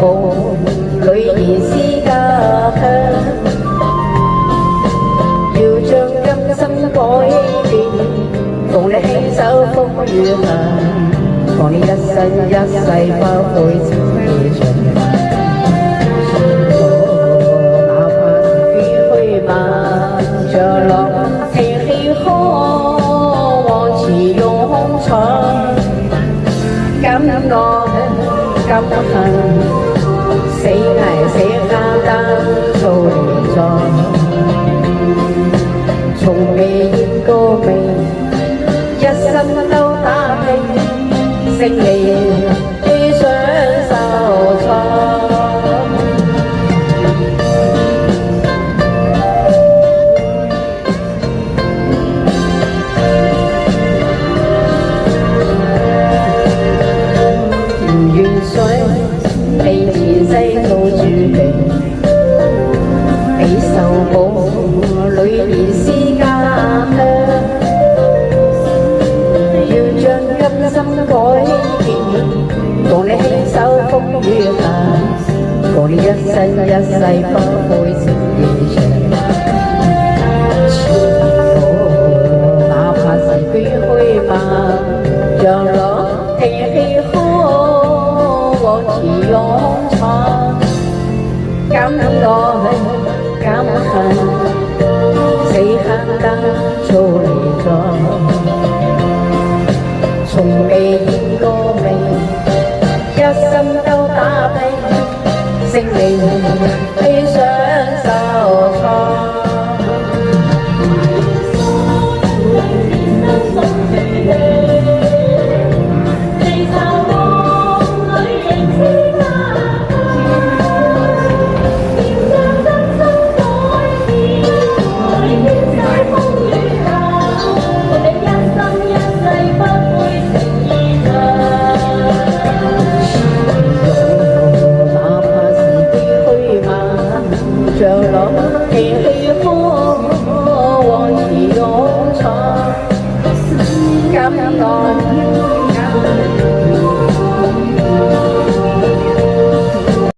步，女兒思家鄉，要將今生改變，共你牽手風雨行，望你一生一世不會自己長。哪怕是與虛漫着落情氣可往前勇闖，感愛感恨，死捱死簡單做連莊，從未見過面，一生都打拼，勝利遇上受創。你前世做注定，你受保女兒思家鄉，要將今生改變，共你牽手風雨行，共你一生一世不會自己長。哪怕是與虛漫讓落停氣可往前勇闖，感愛感恨，死簡單做離莊，從未見過面，一生都打拼，勝利